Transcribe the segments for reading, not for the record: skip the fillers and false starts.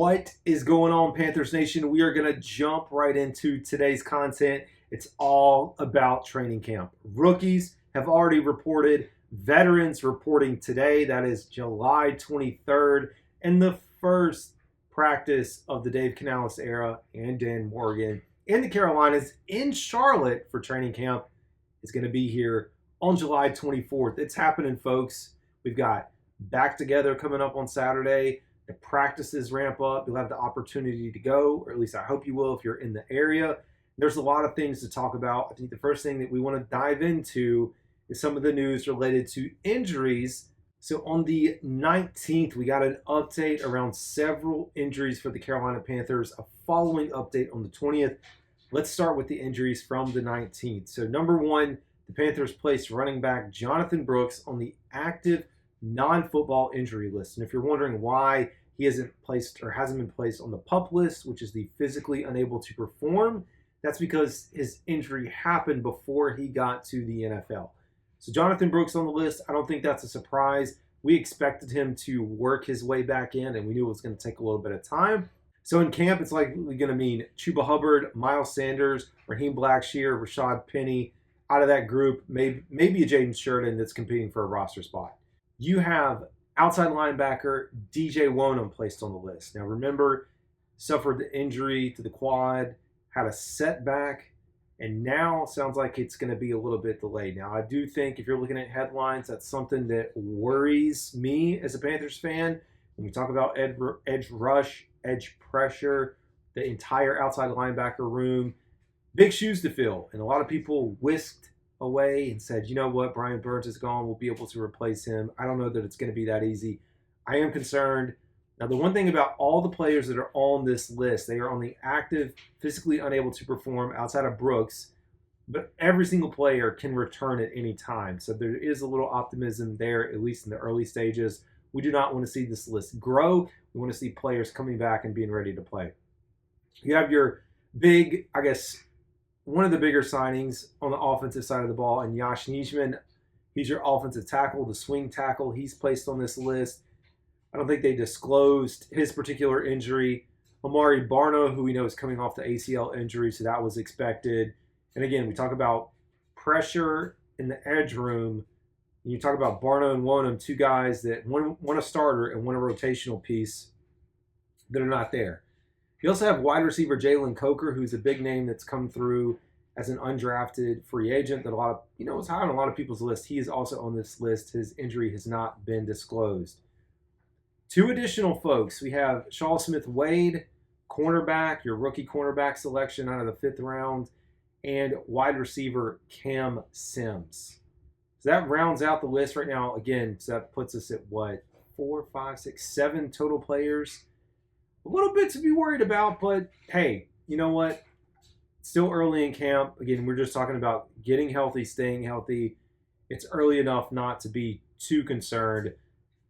What is going on, Panthers Nation? We are going to jump right into today's content. It's all about training camp. Rookies have already reported, veterans reporting today. That is July 23rd, and the first practice of the Dave Canales era and Dan Morgan in the Carolinas in Charlotte for training camp is going to be here on July 24th. It's happening, folks. We've got back together coming up on Saturday. The practices ramp up. You'll have the opportunity to go, or at least I hope you will if you're in the area. There's a lot of things to talk about. I think the first thing that we want to dive into is some of the news related to injuries. So on the 19th, we got an update around several injuries for the Carolina Panthers, a following update on the 20th. Let's start with the injuries from the 19th. So number one, the Panthers placed running back Jonathan Brooks on the active non-football injury list. And if you're wondering why he hasn't been placed on the PUP list, which is the physically unable to perform, that's because his injury happened before he got to the NFL. So Jonathan Brooks on the list, I don't think that's a surprise. We expected him to work his way back in, and we knew it was going to take a little bit of time. So in camp, it's likely going to mean Chuba Hubbard, Miles Sanders, Raheem Blackshear, Rashad Penny. Out of that group, maybe a Jaden Sheridan that's competing for a roster spot. You have outside linebacker DJ Wonham placed on the list. Now remember, suffered the injury to the quad, had a setback, and now sounds like it's going to be a little bit delayed. Now I do think if you're looking at headlines, that's something that worries me as a Panthers fan. When we talk about edge rush, edge pressure, the entire outside linebacker room, big shoes to fill. And a lot of people whisked away and said, you know what, Brian Burns is gone. We'll be able to replace him. I don't know that it's going to be that easy. I am concerned. Now, the one thing about all the players that are on this list, they are on the active, physically unable to perform outside of Brooks, but every single player can return at any time. So there is a little optimism there, at least in the early stages. We do not want to see this list grow. We want to see players coming back and being ready to play. You have your big, I guess, one of the bigger signings on the offensive side of the ball, and Yash Nijman, he's your offensive tackle, the swing tackle. He's placed on this list. I don't think they disclosed his particular injury. Amari Barno, who we know is coming off the ACL injury, so that was expected. And again, we talk about pressure in the edge room. And you talk about Barno and Wonham, two guys that one a starter and one a rotational piece that are not there. You also have wide receiver Jalen Coker, who's a big name that's come through as an undrafted free agent that a lot of, is high on a lot of people's list. He is also on this list. His injury has not been disclosed. Two additional folks. We have Shaw Smith-Wade, cornerback, your rookie cornerback selection out of the 5th round, and wide receiver Cam Sims. So that rounds out the list right now. Again, so that puts us at 4, 5, 6, 7 total players. A little bit to be worried about, but hey, you know what? Still early in camp. Again, we're just talking about getting healthy, staying healthy. It's early enough not to be too concerned,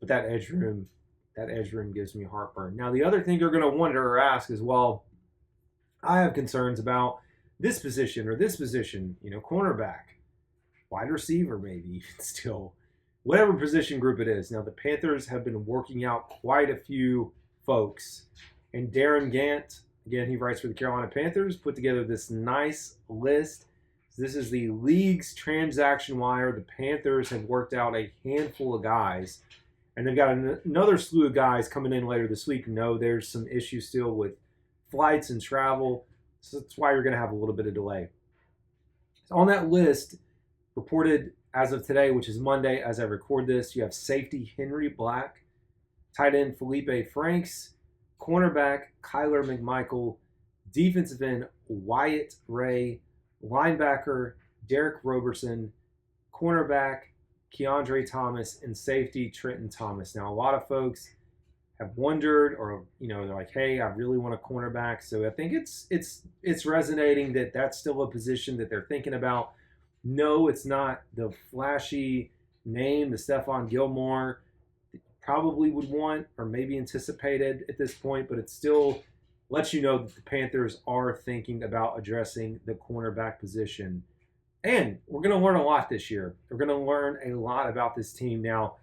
but that edge room gives me heartburn. Now, the other thing you're going to wonder or ask is, well, I have concerns about this position or this position, cornerback, wide receiver, maybe still, whatever position group it is. Now, the Panthers have been working out quite a few folks. And Darren Gant, again, he writes for the Carolina Panthers, put together this nice list. This is the league's transaction wire. The Panthers have worked out a handful of guys, and they've got another slew of guys coming in later this week. No, there's some issues still with flights and travel, so that's why you're going to have a little bit of delay. So on that list, reported as of today, which is Monday as I record this, you have safety Henry Black, tight end Felipe Franks, cornerback Kyler McMichael, defensive end Wyatt Ray, linebacker Derek Roberson, cornerback Keandre Thomas, and safety Trenton Thomas. Now, a lot of folks have wondered, or they're like, "Hey, I really want a cornerback." So I think it's resonating that that's still a position that they're thinking about. No, it's not the flashy name, the Stephon Gilmore probably would want or maybe anticipated at this point, but it still lets you know that the Panthers are thinking about addressing the cornerback position. And we're going to learn a lot this year. We're going to learn a lot about this team. Now,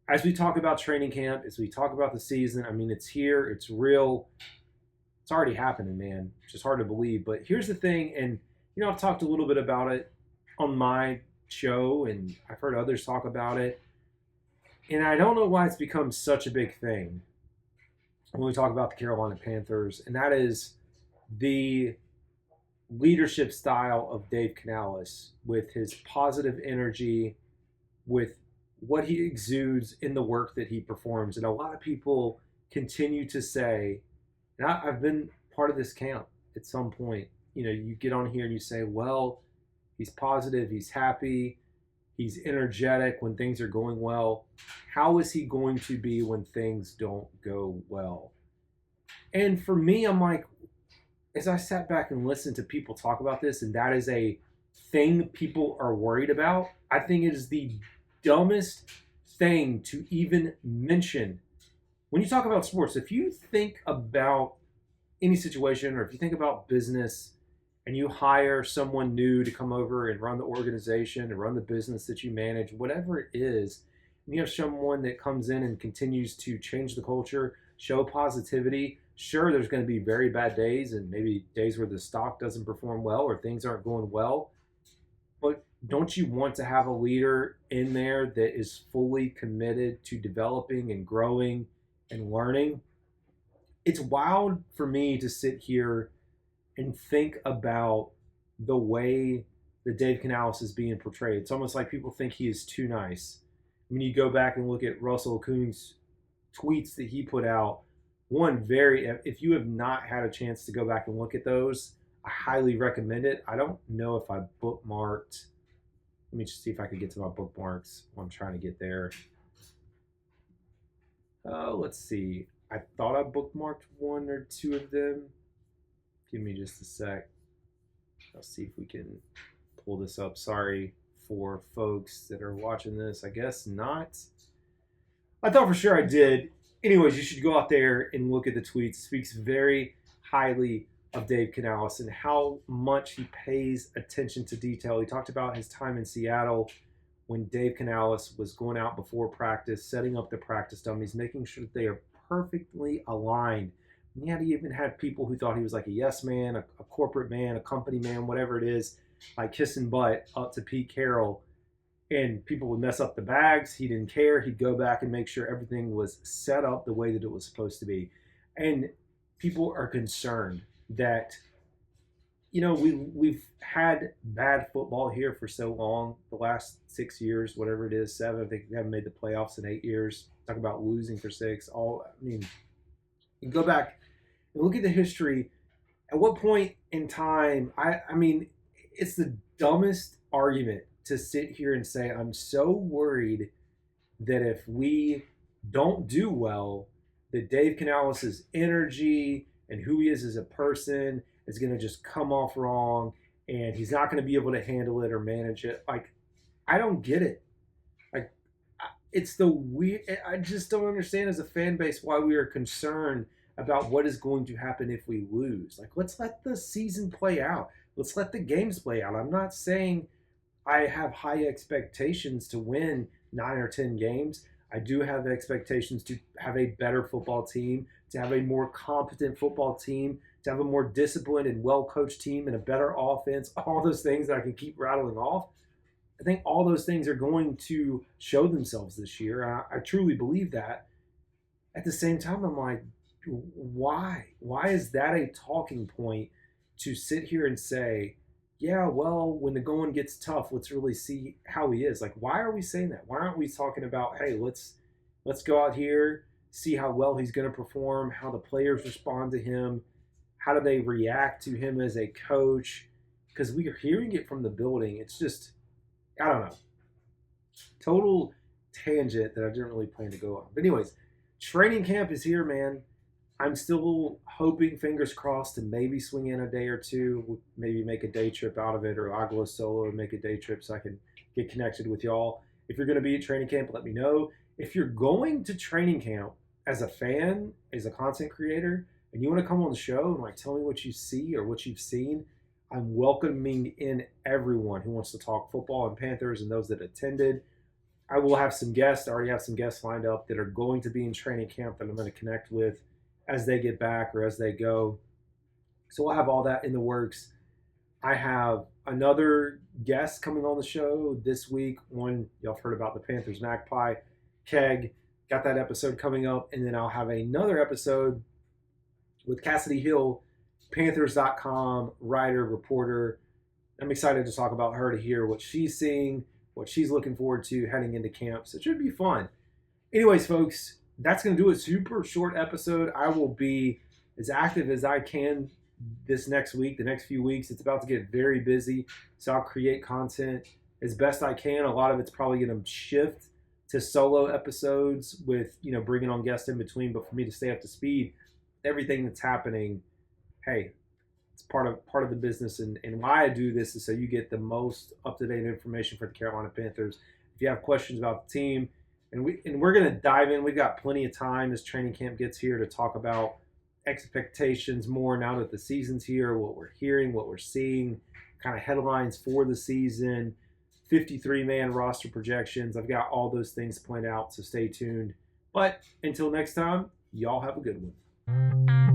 as we talk about training camp, as we talk about the season, I mean, it's here, it's real, it's already happening, man. It's just hard to believe. But here's the thing, and I've talked a little bit about it on my show, and I've heard others talk about it, and I don't know why it's become such a big thing when we talk about the Carolina Panthers, and that is the leadership style of Dave Canales with his positive energy, with what he exudes in the work that he performs. And a lot of people continue to say, and I've been part of this camp at some point, you get on here and you say, well, he's positive, he's happy, he's energetic when things are going well. How is he going to be when things don't go well? And for me, I'm like, as I sat back and listened to people talk about this, and that is a thing people are worried about, I think it is the dumbest thing to even mention. When you talk about sports, if you think about any situation, or if you think about business, and you hire someone new to come over and run the organization and run the business that you manage, whatever it is, and you have someone that comes in and continues to change the culture, show positivity, sure, there's going to be very bad days and maybe days where the stock doesn't perform well or things aren't going well. But don't you want to have a leader in there that is fully committed to developing and growing and learning? It's wild for me to sit here and think about the way that Dave Canales is being portrayed. It's almost like people think he is too nice. When you go back and look at Russell Kuhn's tweets that he put out, if you have not had a chance to go back and look at those, I highly recommend it. I don't know if I bookmarked. Let me just see if I can get to my bookmarks while I'm trying to get there. Let's see. I thought I bookmarked one or two of them. Give me just a sec. I'll see if we can pull this up. Sorry for folks that are watching this. I guess not. I thought for sure I did. Anyways, you should go out there and look at the tweets. It speaks very highly of Dave Canales and how much he pays attention to detail. He talked about his time in Seattle when Dave Canales was going out before practice, setting up the practice dummies, making sure that they are perfectly aligned. And he even had people who thought he was like a yes man, a corporate man, a company man, whatever it is, like kissing butt up to Pete Carroll. And people would mess up the bags. He didn't care. He'd go back and make sure everything was set up the way that it was supposed to be. And people are concerned that, we've had bad football here for so long, the last 6 years, whatever it is, 7. I think we haven't made the playoffs in 8 years. Talk about losing for 6. You go back and look at the history. At what point in time, it's the dumbest argument to sit here and say, I'm so worried that if we don't do well, that Dave Canales' energy and who he is as a person is going to just come off wrong and he's not going to be able to handle it or manage it. Like, I don't get it. Like, it's the weird, I just don't understand as a fan base why we are concerned about what is going to happen if we lose. Like, let's let the season play out. Let's let the games play out. I'm not saying I have high expectations to win 9 or 10 games. I do have expectations to have a better football team, to have a more competent football team, to have a more disciplined and well-coached team and a better offense, all those things that I can keep rattling off. I think all those things are going to show themselves this year. I truly believe that. At the same time, I'm like, why? Why is that a talking point to sit here and say, yeah, well, when the going gets tough, let's really see how he is. Like, why are we saying that? Why aren't we talking about, hey, let's go out here, see how well he's going to perform, how the players respond to him, how do they react to him as a coach? Because we are hearing it from the building. It's just, I don't know. Total tangent that I didn't really plan to go on. But anyways, training camp is here, man. I'm still hoping, fingers crossed, to maybe swing in a day or two, maybe make a day trip out of it, or I'll go solo and make a day trip so I can get connected with y'all. If you're going to be at training camp, let me know. If you're going to training camp as a fan, as a content creator, and you want to come on the show and tell me what you see or what you've seen, I'm welcoming in everyone who wants to talk football and Panthers and those that attended. I will have some guests. I already have some guests lined up that are going to be in training camp that I'm going to connect with as they get back or as they go. So we'll have all that in the works. I have another guest coming on the show this week. One, y'all have heard about the Panthers Magpie Keg. Got that episode coming up. And then I'll have another episode with Cassidy Hill, Panthers.com writer, reporter. I'm excited to talk about her, to hear what she's seeing, what she's looking forward to heading into camp. So it should be fun. Anyways, folks, that's going to do a super short episode. I will be as active as I can this next week, the next few weeks. It's about to get very busy, so I'll create content as best I can. A lot of it's probably going to shift to solo episodes with, bringing on guests in between. But for me to stay up to speed, everything that's happening, hey, it's part of the business, and why I do this is so you get the most up-to-date information for the Carolina Panthers. If you have questions about the team, and we're going to dive in. We've got plenty of time as training camp gets here to talk about expectations more now that the season's here, what we're hearing, what we're seeing, kind of headlines for the season, 53-man roster projections. I've got all those things planned out, so stay tuned. But until next time, y'all have a good one.